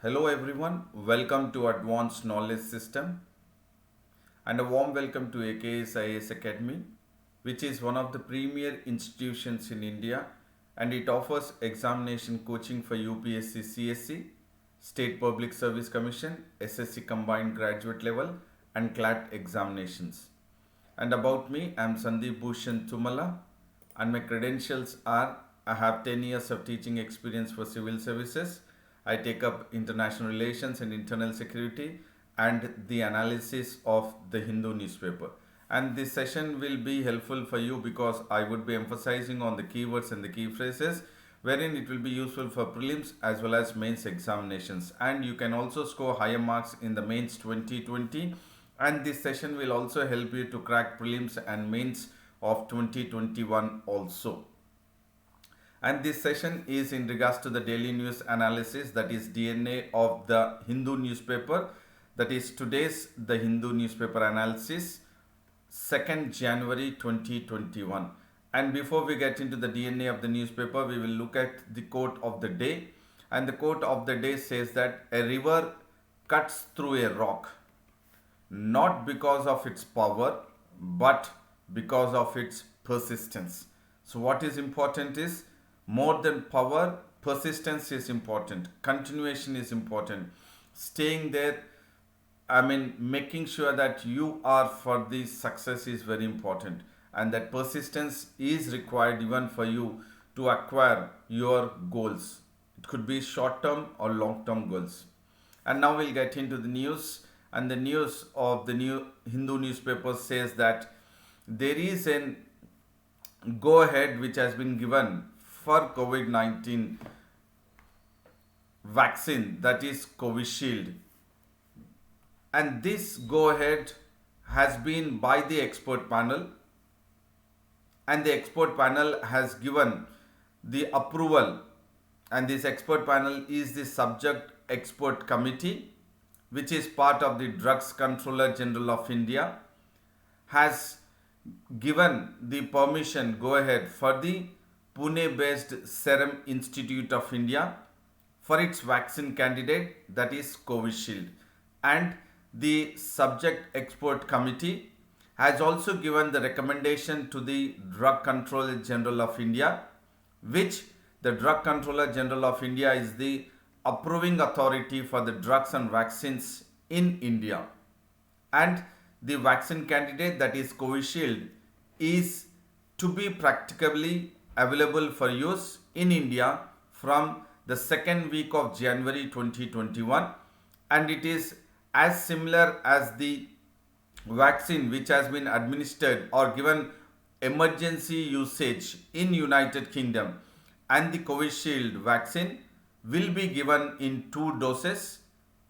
Hello everyone, welcome to Advanced Knowledge System and a warm welcome to AKS IAS Academy, which is one of the premier institutions in India, and it offers examination coaching for UPSC CSC, State Public Service Commission, SSC Combined Graduate Level and CLAT examinations. And about me, I am Sandeep Bhushan Tumala, and my credentials are I have 10 years of teaching experience for civil services. I take up international relations and internal security and the analysis of the Hindu newspaper. And this session will be helpful for you because I would be emphasizing on the keywords and the key phrases wherein it will be useful for prelims as well as mains examinations. And you can also score higher marks in the mains 2020, and this session will also help you to crack prelims and mains of 2021 also. And this session is in regards to the daily news analysis, that is DNA of the Hindu newspaper, that is today's the Hindu newspaper analysis 2nd January 2021. And before we get into the DNA of the newspaper, we will look at the quote of the day. And the quote of the day says that a river cuts through a rock not because of its power but because of its persistence. So what is important is, more than power, persistence is important, continuation is important, staying there, making sure that you are for the success is very important, and that persistence is required even for you to acquire your goals. It could be short term or long term goals. And now we'll get into the news. And the news of the new Hindu newspaper says that there is an go ahead which has been given for COVID-19 vaccine, that is Covishield. And this go ahead has been by the expert panel, and the expert panel has given the approval, and this expert panel is the subject expert committee, which is part of the Drugs Controller General of India, has given the permission go ahead for the Pune based Serum Institute of India for its vaccine candidate, that is Covishield. And the subject expert committee has also given the recommendation to the Drug Controller General of India, which the Drug Controller General of India is the approving authority for the drugs and vaccines in India. And the vaccine candidate, that is Covishield, is to be practically available for use in India from the second week of January 2021, and it is as similar as the vaccine which has been administered or given emergency usage in United Kingdom. And the Covishield vaccine will be given in 2 doses,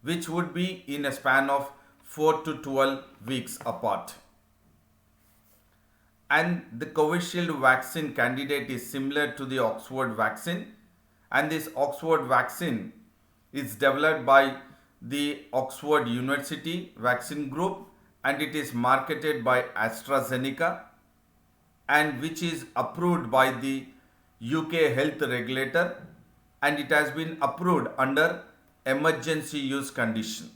which would be in a span of 4 to 12 weeks apart. And the Covishield vaccine candidate is similar to the Oxford vaccine, and this Oxford vaccine is developed by the Oxford University Vaccine Group, and it is marketed by AstraZeneca, and which is approved by the UK health regulator, and it has been approved under emergency use condition.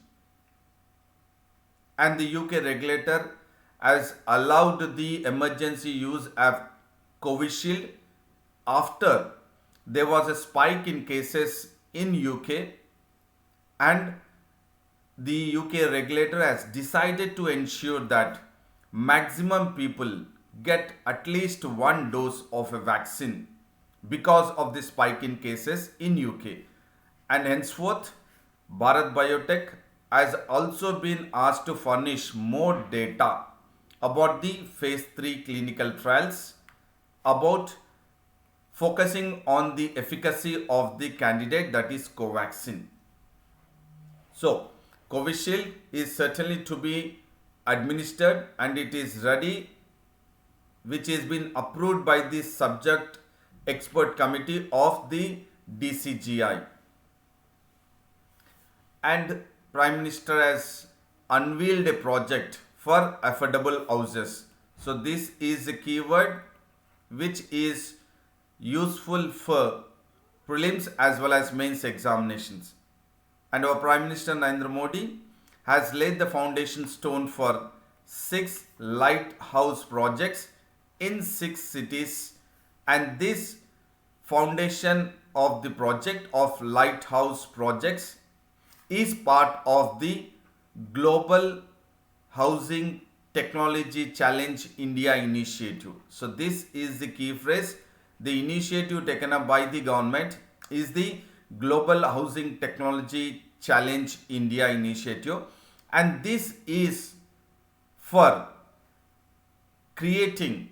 And the UK regulator has allowed the emergency use of Covishield after there was a spike in cases in UK, and the UK regulator has decided to ensure that maximum people get at least 1 dose of a vaccine because of the spike in cases in UK. And henceforth, Bharat Biotech has also been asked to furnish more data about the phase 3 clinical trials, about focusing on the efficacy of the candidate, that is Covaxin. So Covishield is certainly to be administered, and it is ready, which has been approved by the subject expert committee of the DCGI. And Prime Minister has unveiled a project for affordable houses. So this is a keyword which is useful for prelims as well as mains examinations. and our Prime Minister Narendra Modi has laid the foundation stone for 6 lighthouse projects in 6 cities, and this foundation of the project of lighthouse projects is part of the Global Housing Technology Challenge India initiative. So this is the key phrase. The initiative taken up by the government is the Global Housing Technology Challenge India initiative, and this is for creating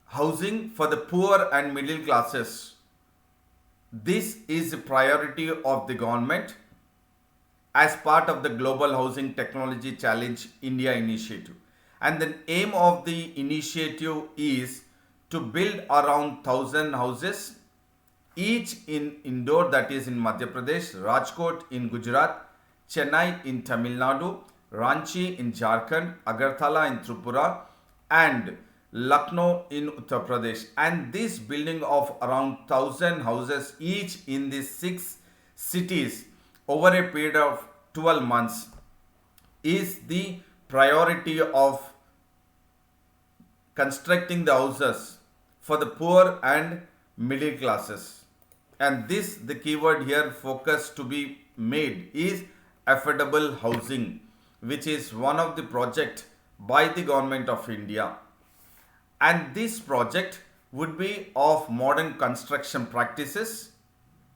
housing for the poor and middle classes. This is a priority of the government as part of the Global Housing Technology Challenge India initiative. And the aim of the initiative is to build around 1,000 houses, each in Indore, that is in Madhya Pradesh, Rajkot in Gujarat, Chennai in Tamil Nadu, Ranchi in Jharkhand, Agartala in Tripura, and Lucknow in Uttar Pradesh. And this building of around 1,000 houses each in these 6 cities over a period of 12 months is the priority of constructing the houses for the poor and middle classes. And this, the keyword here focus to be made is affordable housing, which is one of the project by the government of India. And this project would be of modern construction practices.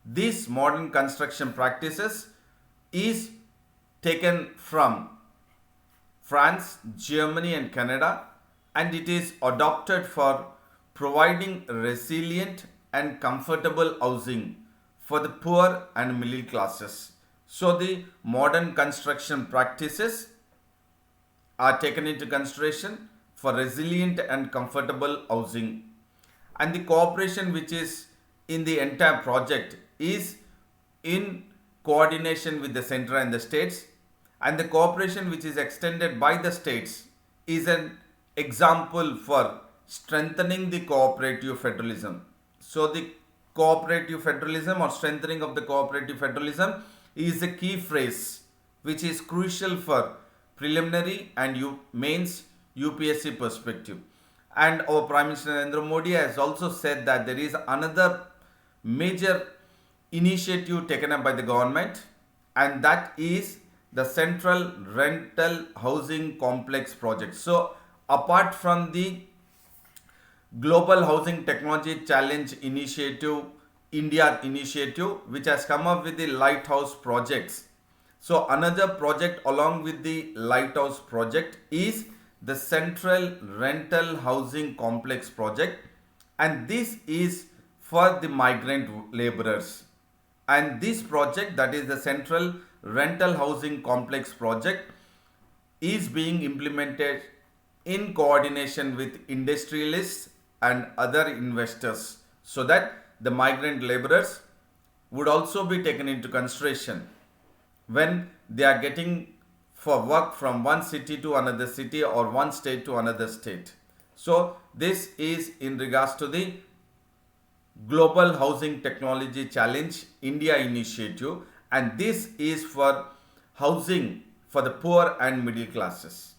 These modern construction practices is taken from France, Germany and Canada, and it is adopted for providing resilient and comfortable housing for the poor and middle classes. So the modern construction practices are taken into consideration for resilient and comfortable housing, and the cooperation which is in the entire project is in coordination with the center and the states, and the cooperation which is extended by the states is an example for strengthening the cooperative federalism. So the cooperative federalism or strengthening of the cooperative federalism is a key phrase which is crucial for preliminary and mains UPSC perspective. And our Prime Minister Narendra Modi has also said that there is another major initiative taken up by the government, and that is the Central Rental Housing Complex project. So apart from the Global Housing Technology Challenge Initiative, India initiative, which has come up with the lighthouse projects. So another project along with the lighthouse project is the Central Rental Housing Complex project, and this is for the migrant laborers. And this project, that is the Central Rental Housing Complex project, is being implemented in coordination with industrialists and other investors, so that the migrant laborers would also be taken into consideration when they are getting for work from one city to another city or one state to another state. So this is in regards to the Global Housing Technology Challenge India initiative, and this is for housing for the poor and middle classes.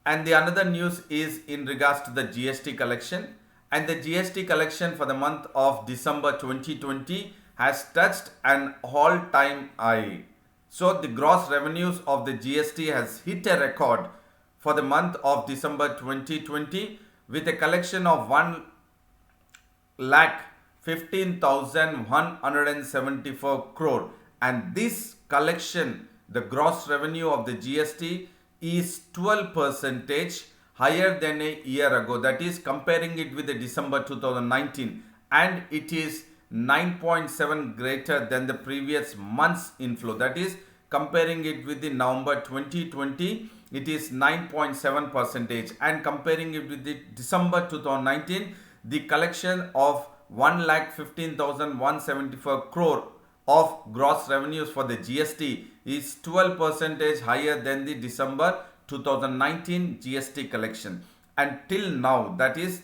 And the another news is in regards to the GST collection, and the GST collection for the month of December 2020 has touched an all-time high. So the gross revenues of the GST has hit a record for the month of December 2020 with a collection of 1,15,174 crore, and this collection, the gross revenue of the GST, is 12% higher than a year ago, that is comparing it with the December 2019, and it is 9.7 greater than the previous month's inflow, that is comparing it with the November 2020, it is 9.7%, and comparing it with the December 2019, the collection of 1,15,174 crore of gross revenues for the GST is 12% higher than the December 2019 GST collection. And till now, that is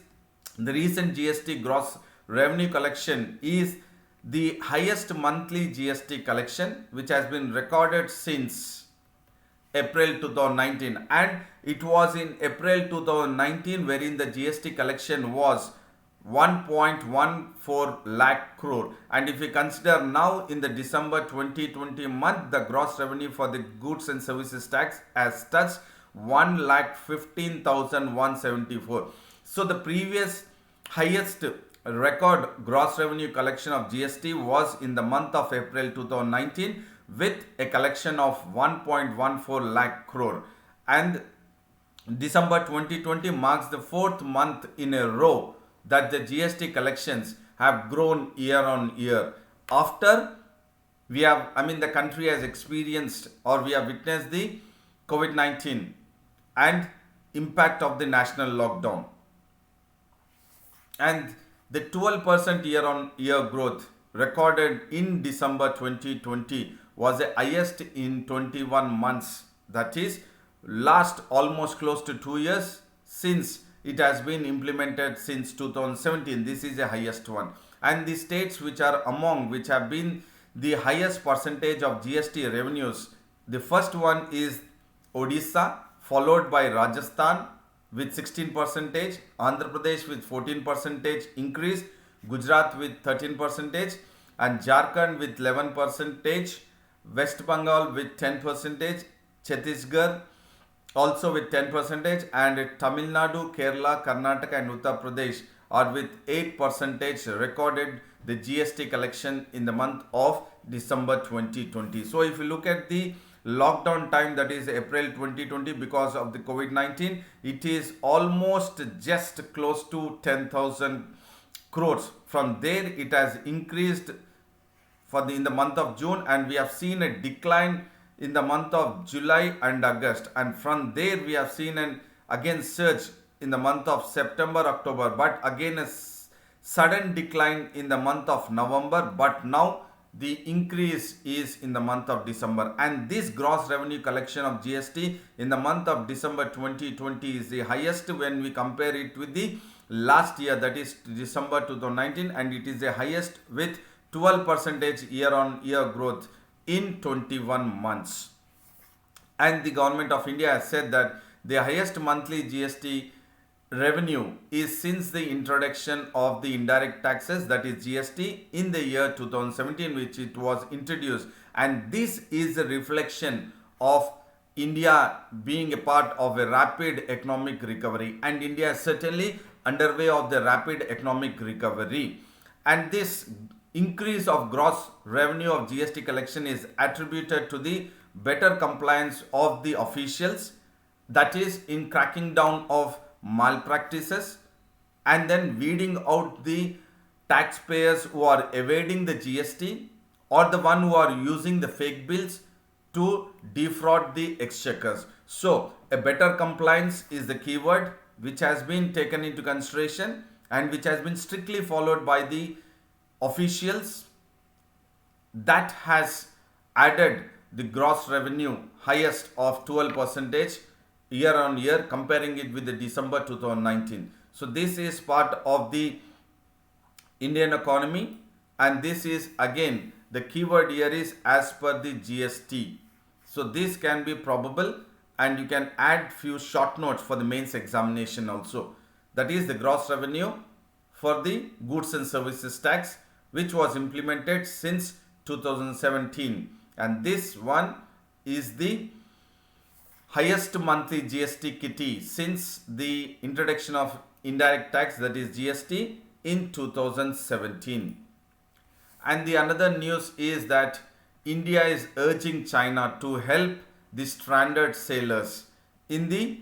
the recent GST gross revenue collection is the highest monthly GST collection which has been recorded since April 2019, and it was in April 2019 wherein the GST collection was 1.14 lakh crore, and if we consider now in the December 2020 month, the gross revenue for the goods and services tax has touched 1,15,174. So the previous highest record gross revenue collection of GST was in the month of April 2019 with a collection of 1.14 lakh crore, and December 2020 marks the fourth month in a row that the GST collections have grown year on year after the country has experienced, or we have witnessed, the COVID-19 and impact of the national lockdown. And the 12% year on year growth recorded in December 2020 was the highest in 21 months, that is last almost close to 2 years since it has been implemented since 2017. This is the highest one, and the states which have been the highest percentage of GST revenues, the first one is Odisha, followed by Rajasthan with 16%, Andhra Pradesh with 14% increase, Gujarat with 13%, and Jharkhand with 11%, West Bengal with 10%, Chhattisgarh also with 10%, and Tamil Nadu, Kerala, Karnataka and Uttar Pradesh are with 8% recorded the GST collection in the month of December 2020. So if you look at the lockdown time, that is April 2020, because of the COVID-19, it is almost just close to 10,000 crores. From there it has increased in the month of June, and we have seen a decline in the month of July and August, and from there we have seen an again surge in the month of September, October, but again a sudden decline in the month of November, but now the increase is in the month of December. And this gross revenue collection of GST in the month of December 2020 is the highest when we compare it with the last year, that is December 2019, and it is the highest with 12% year on year growth in 21 months. And the government of India has said that the highest monthly GST revenue is since the introduction of the indirect taxes, that is GST, in the year 2017, which it was introduced. And this is a reflection of India being a part of a rapid economic recovery, and India is certainly underway of the rapid economic recovery. And this increase of gross revenue of GST collection is attributed to the better compliance of the officials, that is in cracking down of malpractices and then weeding out the taxpayers who are evading the GST or the one who are using the fake bills to defraud the exchequers. So a better compliance is the keyword which has been taken into consideration and which has been strictly followed by the officials. That has added the gross revenue highest of 12% year on year, comparing it with the December 2019. So this is part of the Indian economy, and this is again the keyword here is as per the GST. So this can be probable, and you can add few short notes for the mains examination also. That is the gross revenue for the goods and services tax, which was implemented since 2017, and this one is the highest monthly GST kitty since the introduction of indirect tax, that is GST, in 2017. And the another news is that India is urging China to help the stranded sailors in the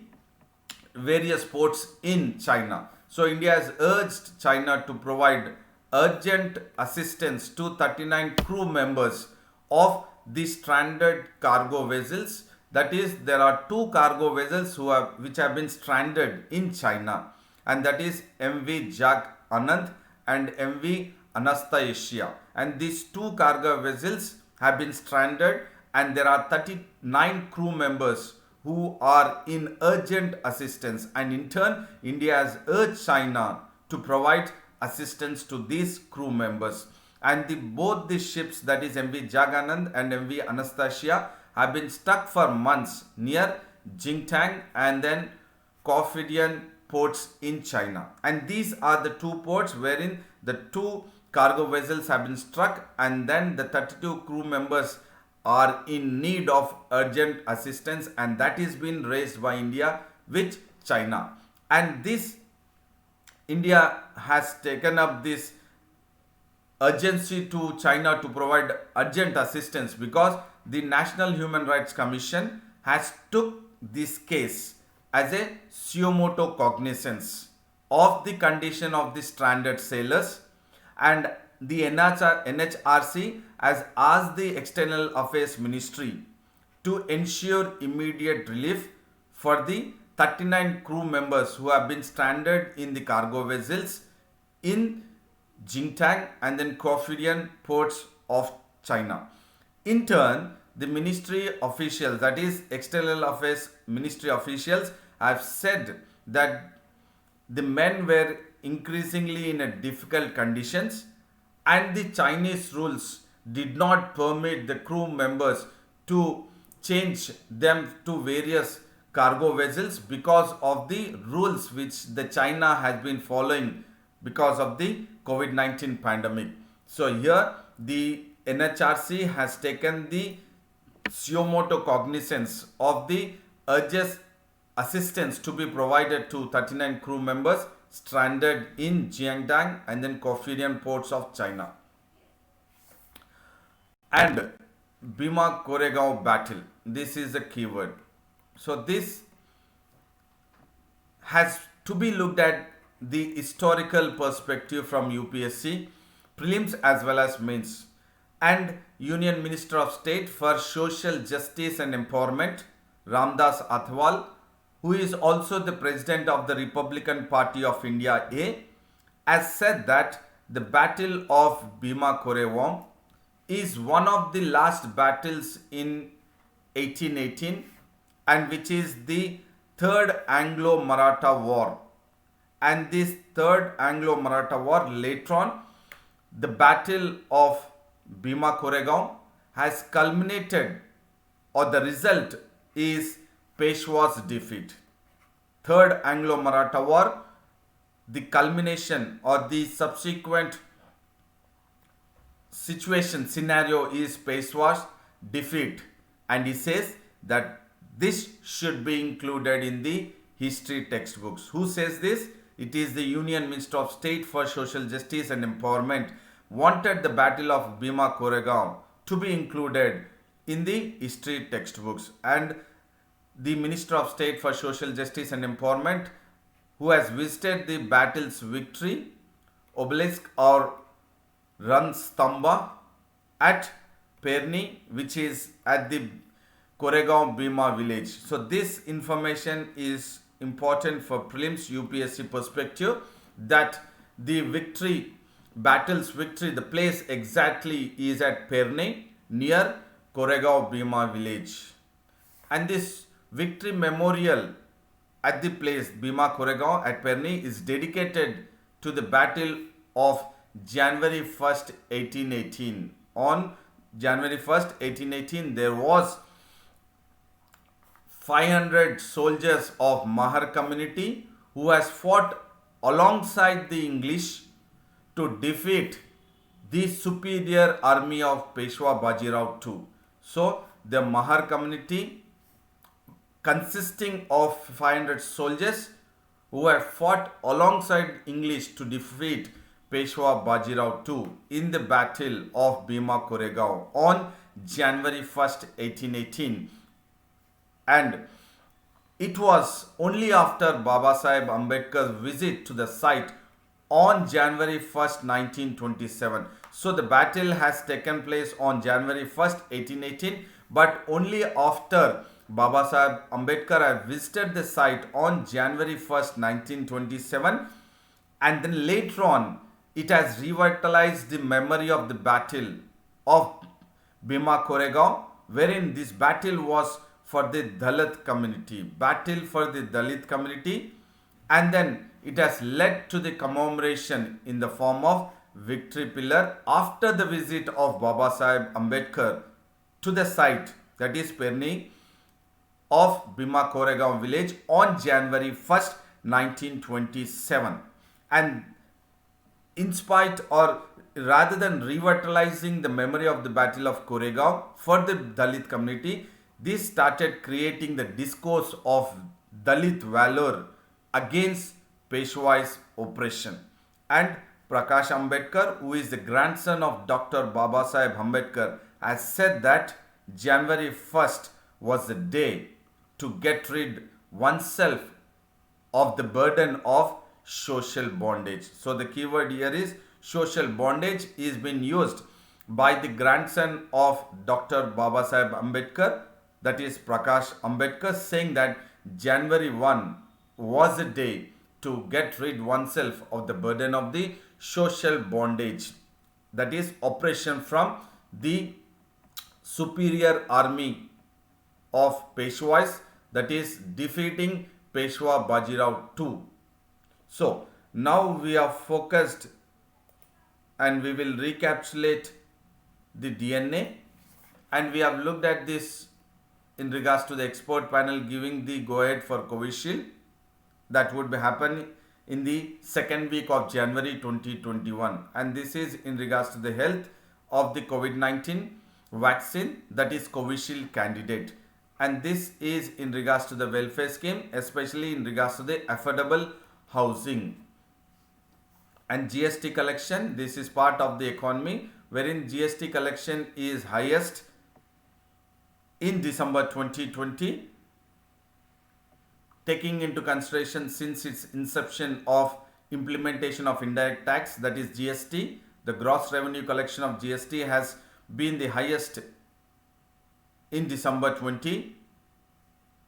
various ports in China. So India has urged China to provide urgent assistance to 39 crew members of the stranded cargo vessels. That is, there are two cargo vessels which have been stranded in China, and that is MV Jag Anand and MV Anastasia. And these two cargo vessels have been stranded, and there are 39 crew members who are in urgent assistance, and in turn India has urged China to provide assistance to these crew members. and both the ships, that is MV Jaganand and MV Anastasia, have been stuck for months near Jingtang and then Corfidian ports in China. And these are the two ports wherein the two cargo vessels have been struck, and then the 32 crew members are in need of urgent assistance, and that is being raised by India with China. And this India has taken up this urgency to China to provide urgent assistance because the National Human Rights Commission has took this case as a suo motu cognizance of the condition of the stranded sailors, and the NHRC has asked the External Affairs Ministry to ensure immediate relief for the 39 crew members who have been stranded in the cargo vessels in Jingtang and then Corfidian ports of China. In turn, the ministry officials, that is External Affairs Ministry officials, have said that the men were increasingly in a difficult conditions, and the Chinese rules did not permit the crew members to change them to various cargo vessels because of the rules which the China has been following because of the COVID-19 pandemic. So here the NHRC has taken the suo motu cognizance of the urgent assistance to be provided to 39 crew members stranded in Jiangdang and then Corfidian ports of China. And Bhima Koregaon battle, this is a keyword. So this has to be looked at the historical perspective from UPSC, prelims as well as mains. And Union Minister of State for Social Justice and Empowerment, Ramdas Athwal, who is also the President of the Republican Party of India A, has said that the Battle of Bhima Koregaon is one of the last battles in 1818, and which is the Third Anglo-Maratha War. And this Third Anglo-Maratha War, later on, the Battle of Bhima Koregaon has culminated, or the result is Peshwa's defeat. Third Anglo-Maratha War, the culmination or the subsequent scenario is Peshwa's defeat, and he says that this should be included in the history textbooks. Who says this? It is the Union Minister of State for Social Justice and Empowerment wanted the Battle of Bhima Koregaon to be included in the history textbooks. And the Minister of State for Social Justice and Empowerment, who has visited the battle's victory obelisk or Ranstamba at Perni, which is at the Koregaon Bhima village. So this information is important for prelims UPSC perspective, that the battle's victory, the place exactly is at Perni near Koregaon Bhima village. And this victory memorial at the place Bhima Koregaon at Perni is dedicated to the Battle of January 1st, 1818. On January 1st, 1818, there was 500 soldiers of Mahar community who has fought alongside the English to defeat the superior army of Peshwa Bajirao II. So the Mahar community, consisting of 500 soldiers who had fought alongside English to defeat Peshwa Bajirao II in the Battle of Bhima Koregaon on January 1st, 1818. And it was only after Babasaheb Ambedkar's visit to the site on January 1st, 1927. So the battle has taken place on January 1st, 1818, but only after Babasaheb Ambedkar had visited the site on January 1st, 1927, and then later on it has revitalized the memory of the battle of Bhima Koregaon, wherein this battle was for the Dalit community, and then it has led to the commemoration in the form of victory pillar after the visit of Baba Saheb Ambedkar to the site, that is Perni, of Bhima Koregaon village on January 1st, 1927. And in spite, or rather than revitalizing the memory of the Battle of Koregaon for the Dalit community, this started creating the discourse of Dalit valor against Peshwai's oppression. And Prakash Ambedkar, who is the grandson of Dr. Baba Saheb Ambedkar, has said that January 1st was the day to get rid oneself of the burden of social bondage. So the keyword here is social bondage is being used by the grandson of Dr. Baba Saheb Ambedkar, that is Prakash Ambedkar, saying that January 1 was a day to get rid oneself of the burden of the social bondage, that is oppression from the superior army of Peshwais, that is defeating Peshwa Bajirao II. So now we are focused and we will recapitulate the DNA, and we have looked at this in regards to the expert panel giving the go ahead for Covishield that would happen in the second week of January 2021, and this is in regards to the health of the COVID-19 vaccine, that is Covishield candidate, and this is in regards to the welfare scheme, especially in regards to the affordable housing. And GST collection, this is part of the economy wherein GST collection is highest in December 2020, taking into consideration since its inception of implementation of indirect tax, that is GST, the gross revenue collection of GST has been the highest in December 20,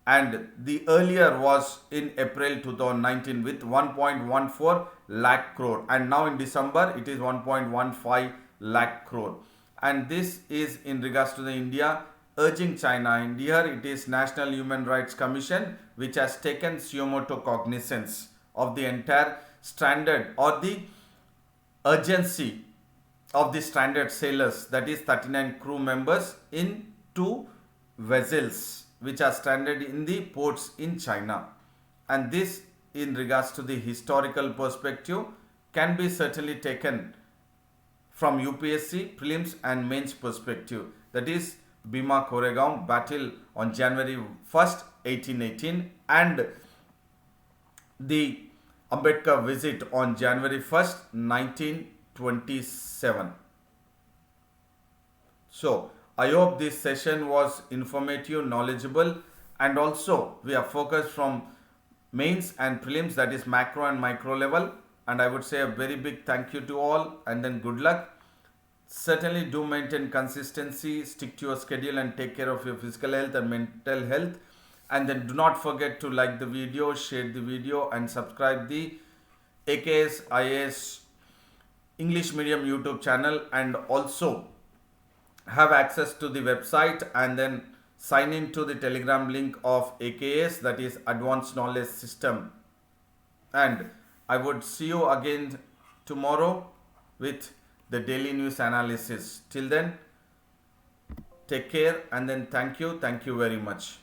and the earlier was in April 2019 with 1.14 lakh crore, and now in December it is 1.15 lakh crore. And this is in regards to the India urging China, and here it is National Human Rights Commission which has taken sumoto cognizance of the entire stranded or the urgency of the stranded sailors, that is 39 crew members in 2 vessels which are stranded in the ports in China. And this in regards to the historical perspective can be certainly taken from UPSC prelims and mains perspective, that is Bhima Koregaon battle on January 1st 1818 and the Ambedkar visit on January 1st 1927. So I hope this session was informative, knowledgeable, and also we are focused from mains and prelims, that is macro and micro level, and I would say a very big thank you to all and then good luck. Certainly do maintain consistency, stick to your schedule and take care of your physical health and mental health, and then do not forget to like the video, share the video and subscribe the AKS IAS English medium YouTube channel, and also have access to the website and then sign in to the Telegram link of AKS, that is Advanced Knowledge System. And I would see you again tomorrow with the daily news analysis. Till then, take care and then thank you very much.